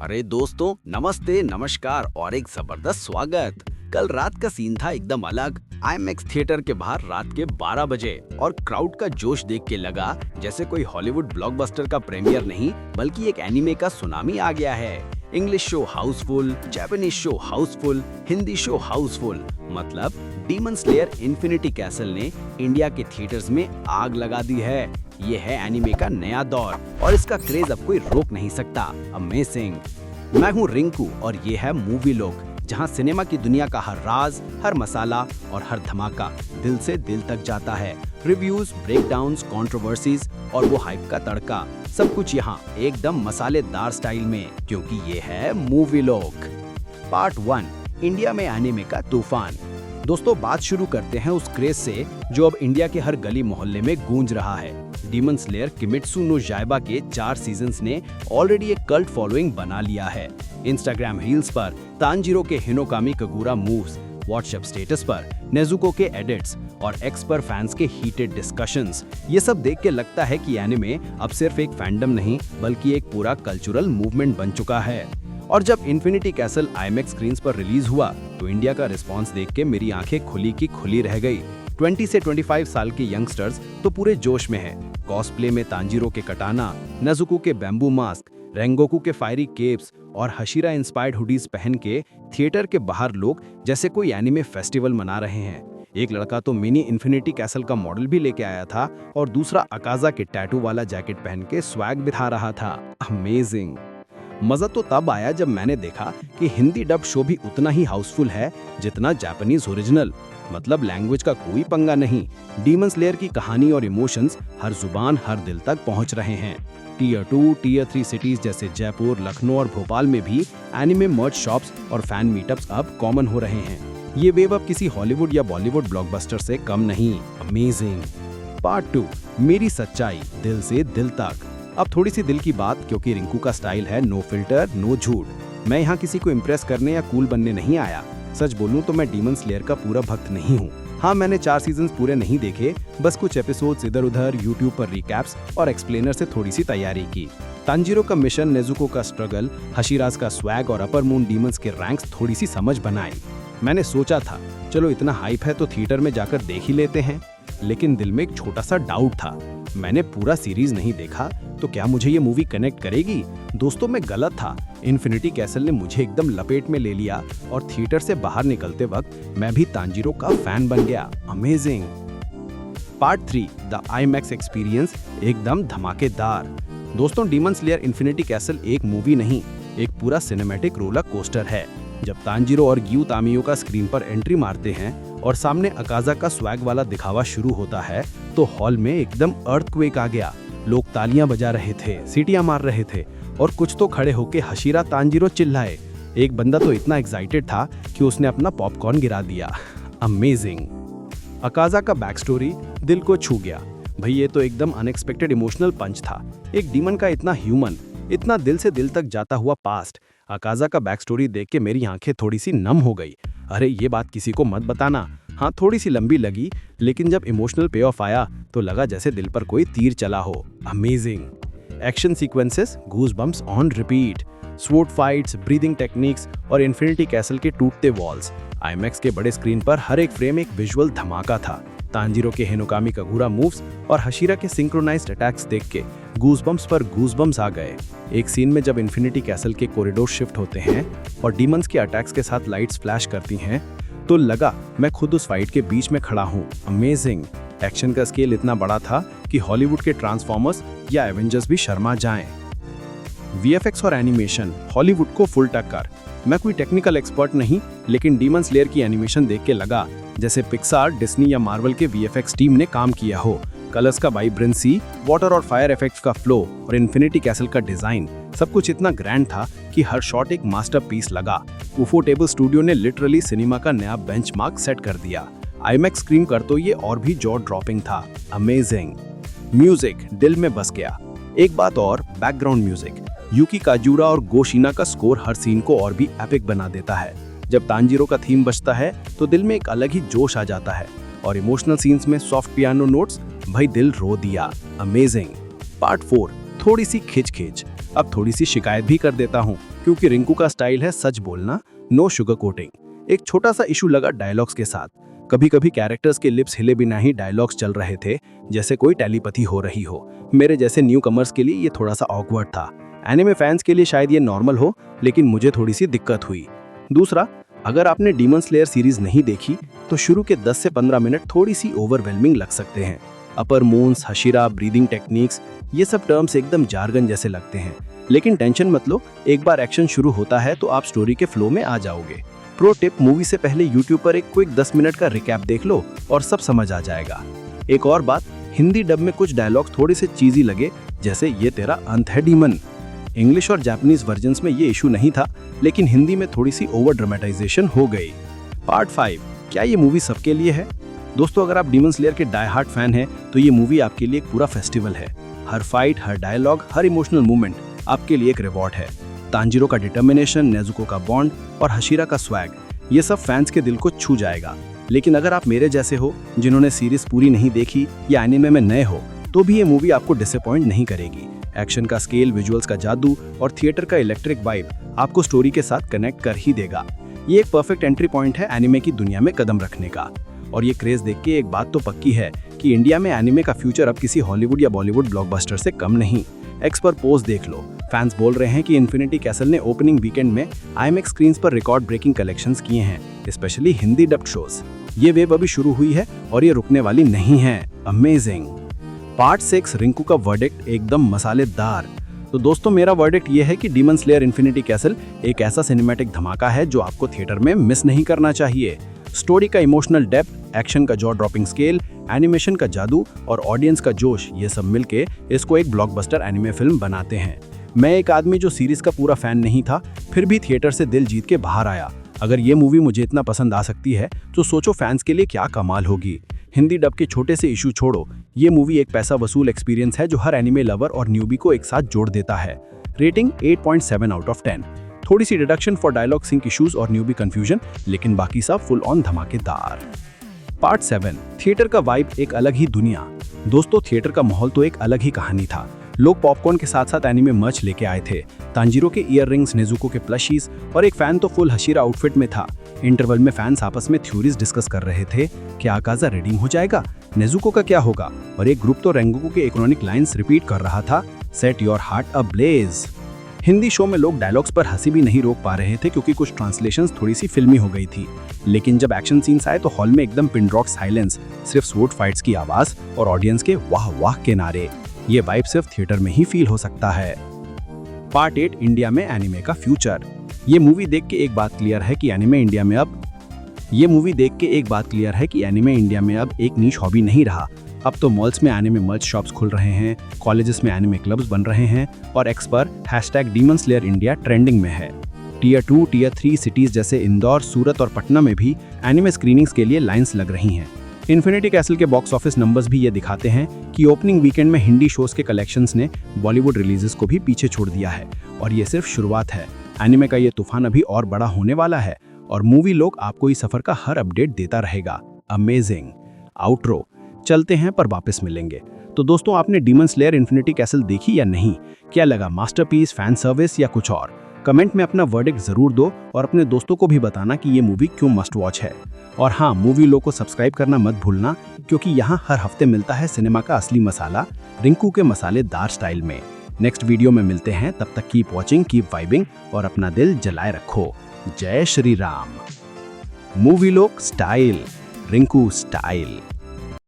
अरे दोस्तों, नमस्ते, नमस्कार और एक जबरदस्त स्वागत। कल रात का सीन था एकदम अलग। आईमैक्स थिएटर के बाहर रात के 12 बजे और क्राउड का जोश देख के लगा जैसे कोई हॉलीवुड ब्लॉकबस्टर का प्रीमियर नहीं बल्कि एक एनिमे का सुनामी आ गया है। English show Housefull, Japanese show Housefull, Hindi show Housefull. मतलब डीमन स्लेयर इन्फिनिटी कैसल ने इंडिया के थिएटर्स में आग लगा दी है। ये है एनिमे का नया दौर और इसका क्रेज अब कोई रोक नहीं सकता। अमेजिंग। मैं हूँ रिंकू और ये है मूवी लोग, जहाँ सिनेमा की दुनिया का हर राज, हर मसाला और हर धमाका दिल से दिल तक जाता है। रिव्यूज, ब्रेकडाउन्स, कंट्रोवर्सीज और वो हाइप का तड़का, सब कुछ यहाँ एकदम मसालेदार स्टाइल में, क्योंकि ये है मूवी लोग। पार्ट 1, इंडिया में एनिमे का तूफान। दोस्तों, बात शुरू करते हैं उस क्रेज से जो अब इंडिया के हर गली मोहल्ले में गूंज रहा है। डीमन स्लेयर किमित्सु नो याइबा के 4 सीजन्स ने ऑलरेडी एक कल्ट फॉलोइंग बना लिया है। इंस्टाग्राम रील्स पर तांजीरो के हिनोकामी कगुरा मूव्स, व्हाट्सएप स्टेटस पर नेजुको के एडिट्स और एक्स पर फैंस के हीटेड डिस्कशंस, ये सब देख के लगता है कि एनिमे अब सिर्फ एक फैंडम नहीं बल्कि एक पूरा कल्चरल मूवमेंट बन चुका है। और जब इन्फिनिटी कैसल आईमैक्स स्क्रीन्स पर रिलीज हुआ तो इंडिया का रिस्पांस देख के मेरी आंखें खुली की खुली रह गई। 20 से 25 साल के यंगस्टर्स तो पूरे जोश में हैं। कॉस्प्ले में तांजीरो के कटाना, नेजुको के बैम्बू मास्क, रेंगोकू के फायरी केप्स और हशीरा इंस्पायर्ड हुडीज पहन के थिएटर के बाहर लोग जैसे कोई एनिमे फेस्टिवल मना रहे हैं। एक लड़का तो मिनी इन्फिनिटी कैसल का मॉडल भी लेके आया था और दूसरा अकाजा के टैटू वाला जैकेट पहन के स्वैग दिखा रहा था। अमेजिंग। मजा तो तब आया जब मैंने देखा कि हिंदी डब शो भी उतना ही हाउसफुल है जितना जापानीज ओरिजिनल। मतलब लैंग्वेज का कोई पंगा नहीं। डीमन स्लेयर की कहानी और इमोशंस हर जुबान हर दिल तक पहुंच रहे हैं। टियर 2, टियर 3 सिटीज जैसे जयपुर, लखनऊ और भोपाल में भी एनिमे मर्च शॉप्स और फैन मीटअप्स अब कॉमन हो रहे हैं। ये वेव अब किसी हॉलीवुड या बॉलीवुड ब्लॉकबस्टर से कम नहीं। अमेजिंग। पार्ट 2, मेरी सच्चाई दिल से दिल तक। अब थोड़ी सी दिल की बात, क्योंकि रिंकू का स्टाइल है नो फिल्टर नो झूठ। मैं यहाँ किसी को इम्प्रेस करने या कूल बनने नहीं आया। सच बोलूं तो मैं डीमन स्लेयर का पूरा भक्त नहीं हूँ। हाँ, मैंने 4 सीजन्स पूरे नहीं देखे, बस कुछ एपिसोड्स इधर उधर यूट्यूब पर रिकैप्स और एक्सप्लेनर से थोड़ी सी तैयारी की। तांजीरो का मिशन, नेजुको का स्ट्रगल, हशीराज का स्वैग और अपर मून डीमंस के रैंक्स थोड़ी सी समझ बनाई। मैंने सोचा था चलो इतना हाइप है तो थिएटर में जाकर देख ही लेते हैं, लेकिन दिल में एक छोटा सा डाउट था। मैंने पूरा सीरीज नहीं देखा तो क्या मुझे ये मूवी कनेक्ट करेगी? दोस्तों, मैं गलत था। इन्फिनिटी कैसल ने मुझे एकदम लपेट में ले लिया और थिएटर से बाहर निकलते वक्त मैं भी तांजीरो का फैन बन गया। Amazing. Part 3, the IMAX experience, एकदम धमाकेदार। दोस्तों, डीमन स्लेयर इन्फिनिटी कैसल एक मूवी नहीं, एक पूरा सिनेमैटिक रोलर कोस्टर है। जब तांजीरो और ग्यू तामियो का स्क्रीन पर एंट्री मारते हैं और सामने अकाजा का स्वैग वाला दिखावा शुरू होता है तो हॉल में एकदम अर्थक्वेक आ गया। लोग तालियां बजा रहे थे, सीटियां मार रहे थे और कुछ तो खड़े होके हशीरा तांजीरो चिल्लाए। एक बंदा तो इतना एक्साइटेड था कि उसने अपना पॉपकॉर्न गिरा दिया। अमेजिंग। अकाजा का बैक स्टोरी दिल को छू गया। भाई, ये तो एकदम अनएक्सपेक्टेड इमोशनल पंच था। एक डीमन का इतना ह्यूमन, इतना दिल से दिल तक जाता हुआ पास्ट। अकाजा का बैक स्टोरी देख के मेरी आंखें थोड़ी सी नम हो गई। अरे ये बात किसी को मत बताना। हाँ, थोड़ी सी लंबी लगी, लेकिन जब इमोशनल पे ऑफ आया तो लगा जैसे दिल पर कोई तीर चला हो। Amazing. Action sequences goose bumps on repeat, sword fights, breathing techniques और इन्फिनिटी कैसल के टूटते वॉल्स। आईमैक्स के बड़े स्क्रीन पर हर एक फ्रेम एक विजुअल धमाका था। तांजीरो के हिनोकामी कगुरा मूव्स और हशीरा के सिंक्रोनाइज्ड अटैक्स देख के गूजबम्प्स पर गूजबम्प्स आ गए। एक सीन में जब इन्फिनिटी कैसल के कॉरिडोर शिफ्ट होते हैं और डीमंस के अटैक्स के साथ लाइट्स फ्लैश करती हैं तो लगा मैं खुद उस फाइट के बीच में खड़ा हूँ। अमेजिंग। एक्शन का स्केल इतना बड़ा था कि हॉलीवुड के ट्रांसफॉर्मर्स या एवेंजर्स भी शर्मा जाएं। वीएफएक्स और एनिमेशन हॉलीवुड को फुल टक्कर। मैं कोई टेक्निकल एक्सपर्ट नहीं, लेकिन डीमन स्लेयर की एनिमेशन देख के लगा जैसे पिक्सार, डिज्नी या मार्वल के वीएफएक्स टीम ने काम किया हो। कलर्स का वाइब्रेंसी, वाटर और फायर इफेक्ट्स का फ्लो और इन्फिनिटी कैसल का डिजाइन, सब कुछ इतना ग्रैंड था कि हर शॉट एक मास्टरपीस लगा। ऊफोटेबल स्टूडियो ने लिटरली सिनेमा का नया बेंचमार्क सेट कर दिया। आईमैक्स स्क्रीन कर तो ये और भी जॉ ड्रॉपिंग था। अमेजिंग। म्यूजिक दिल में बस गया। एक बात और, बैकग्राउंड म्यूजिक, यूकी काजूरा और गोशिना का स्कोर हर सीन को और भी एपिक बना देता है। जब तांजीरो का थीम बजता है तो दिल में एक अलग ही जोश आ जाता है और इमोशनल सीन्स में सॉफ्ट पियानो नोट्स, भाई दिल रो दिया। अमेजिंग। पार्ट 4, थोड़ी सी खिंच। अब थोड़ी सी शिकायत भी कर देता हूँ। क्योंकि रिंकू का स्टाइल है सच बोलना, नो शुगर कोटिंग। एक छोटा सा इशू लगा डायलॉग्स के साथ। कभी कभी कैरेक्टर्स के लिप्स हिले बिना ही डायलॉग्स चल रहे थे, जैसे कोई टेलीपैथी हो रही हो। मेरे जैसे न्यू कमर्स के लिए ये थोड़ा सा ऑकवर्ड था। एनिमे फैंस के लिए शायद ये नॉर्मल हो, लेकिन मुझे थोड़ी सी दिक्कत हुई। दूसरा, अगर आपने डीमन स्लेयर सीरीज नहीं देखी तो शुरू के 10 से 15 मिनट थोड़ी सी ओवरवेलमिंग लग सकते हैं। अपर मून्स, हशीरा, ब्रीदिंग टेक्निक्स, ये सब टर्म्स एकदम जार्गन जैसे लगते हैं। लेकिन टेंशन मत लो, एक बार एक्शन शुरू होता है तो आप स्टोरी के फ्लो में आ जाओगे। प्रो टिप, मूवी से पहले यूट्यूब पर एक क्विक 10 मिनट का रिकैप देख लो और सब समझ आ जाएगा। एक और बात, हिंदी डब में कुछ डायलॉग थोड़े से चीजी लगे, जैसे ये तेरा अंत है डीमन। इंग्लिश और जापानीज वर्जन्स में ये इशू नहीं था, लेकिन हिंदी में थोड़ी सी ओवर ड्रामेटाइजेशन हो गई। पार्ट 5, क्या ये मूवी सबके लिए है? दोस्तों, अगर आप डीमन स्लेयर के डाई हार्ट फैन हैं तो ये मूवी आपके लिए एक पूरा फेस्टिवल है। हर फाइट, हर डायलॉग, हर इमोशनल मूवमेंट आपके लिए एक रिवॉर्ड है। तांजीरो का डिटर्मिनेशन, नेजुको का बॉन्ड और हशीरा का स्वैग, ये सब फैंस के दिल को छू जाएगा। लेकिन अगर आप मेरे जैसे हो, जिन्होंने सीरीज पूरी नहीं देखी या एनिमे में नए हो, तो भी ये मूवी आपको डिसअपॉइंट नहीं करेगी। एक्शन का स्केल, विजुअल्स का जादू और थिएटर का इलेक्ट्रिक वाइब आपको स्टोरी के साथ कनेक्ट कर ही देगा। ये एक परफेक्ट एंट्री पॉइंट है एनिमे की दुनिया में कदम रखने का। और ये क्रेज देख के एक बात तो पक्की है कि इंडिया में एनिमे का फ्यूचर अब किसी हॉलीवुड या बॉलीवुड ब्लॉकबस्टर से कम नहीं। एक्स पर पोस्ट देख लो, फैंस बोल रहे हैं कि इन्फिनिटी कैसल ने ओपनिंग वीकेंड में IMAX स्क्रीन्स पर रिकॉर्ड ब्रेकिंग कलेक्शंस किए हैं, स्पेशली हिंदी डब्ड शोज। ये वेव अभी शुरू हुई है और ये रुकने वाली नहीं है। अमेजिंग। पार्ट 6, रिंकू का वर्डिक्ट एकदम मसालेदार। तो दोस्तों, मेरा वर्डिक्ट ये है कि डीमन स्लेयर इन्फिनिटी कैसल एक ऐसा सिनेमैटिक धमाका है जो आपको थिएटर में मिस नहीं करना चाहिए। स्टोरी का इमोशनल डेप्थ, एक्शन का जॉ ड्रॉपिंग स्केल, एनिमेशन का जादू और ऑडियंस का जोश, ये सब मिलके इसको एक ब्लॉकबस्टर एनिमे फिल्म बनाते हैं। मैं एक आदमी जो सीरीज का पूरा फैन नहीं था, फिर भी थिएटर से दिल जीत के बाहर आया। अगर ये मूवी मुझे इतना पसंद आ सकती है तो सोचो फैंस के लिए क्या कमाल होगी। हिंदी डब के छोटे से इशू छोड़ो, ये मूवी एक पैसा वसूल एक्सपीरियंस है जो हर एनिमे लवर और न्यूबी को एक साथ जोड़ देता है। Rating 8.7 out of 10। थोड़ी सी deduction for dialogue sync issues और न्यूबी कंफ्यूजन, लेकिन बाकी सब फुल ऑन धमाकेदार। पार्ट 7, थिएटर का वाइब एक अलग ही दुनिया। दोस्तों, थिएटर का माहौल तो एक अलग ही कहानी था। लोग पॉपकॉर्न के साथ साथ एनीमे मर्च लेके आए थे। तांजीरो के ईयर रिंग्स, नेजुको के प्लशीज और एक फैन तो फुल हशीरा आउटफिट में था। इंटरवल में फैंस आपस में थ्योरीज डिस्कस कर रहे थे, क्या आकाजा रिडीम हो जाएगा, नेजुको का क्या होगा, और एक ग्रुप तो रेंगोकू के इकोनॉमिक लाइंस रिपीट कर रहा था, set your heart ablaze. Hindi show में लोग डायलॉग्स पर हंसी भी नहीं रोक पा रहे थे क्योंकि कुछ ट्रांसलेशंस थोड़ी सी फिल्मी हो गई थी। लेकिन जब एक्शन सीन्स आए तो हॉल में एकदम पिन ड्रॉप साइलेंस, सिर्फ स्वॉर्ड फाइट्स की आवाज और ऑडियंस के वाह वाह के नारे। ये वाइब सिर्फ थिएटर में ही फील हो सकता है। पार्ट 8, इंडिया में एनिमे का फ्यूचर। ये मूवी देख के एक बात क्लियर है कि एनिमे इंडिया में अब एक नीश हॉबी नहीं रहा। अब तो मॉल्स में एनिमे मर्च शॉप्स खुल रहे हैं, कॉलेजेस में एनिमे क्लब्स बन रहे हैं और एक्स पर #डीमन स्लेयर इंडिया ट्रेंडिंग में है। टियर 2, टियर 3 सिटीज जैसे इंदौर, सूरत और पटना में भी एनिमे स्क्रीनिंग्स के लिए लाइंस लग रही हैं। इन्फिनिटी कैसल के बॉक्स ऑफिस नंबर्स भी ये दिखाते हैं कि ओपनिंग वीकेंड में हिंदी शोज के कलेक्शंस ने बॉलीवुड रिलीजेस को भी पीछे छोड़ दिया है। और ये सिर्फ शुरुआत है। एनिमे का ये तूफान अभी और बड़ा होने वाला है और मूवी लोग आपको इस सफर का हर अपडेट देता रहेगा। अमेजिंग। आउटरो, चलते हैं पर वापस मिलेंगे। तो दोस्तों, आपने डीमन स्लेयर इन्फिनिटी कैसल देखी या नहीं? क्या लगा, मास्टरपीस, फैन सर्विस या कुछ और? कमेंट में अपना वर्डिक्ट जरूर दो और अपने दोस्तों को भी बताना कि ये मूवी क्यों मस्ट वॉच है। और हाँ, मूवी लो को सब्सक्राइब करना मत भूलना, क्योंकि यहाँ हर हफ्ते मिलता है सिनेमा का असली मसाला रिंकू के मसालेदार स्टाइल में। नेक्स्ट वीडियो में मिलते हैं, तब तक कीप वॉचिंग, कीप वाइबिंग और अपना दिल जलाए रखो। जय श्री राम। मूवी लोक स्टाइल, रिंकू स्टाइल।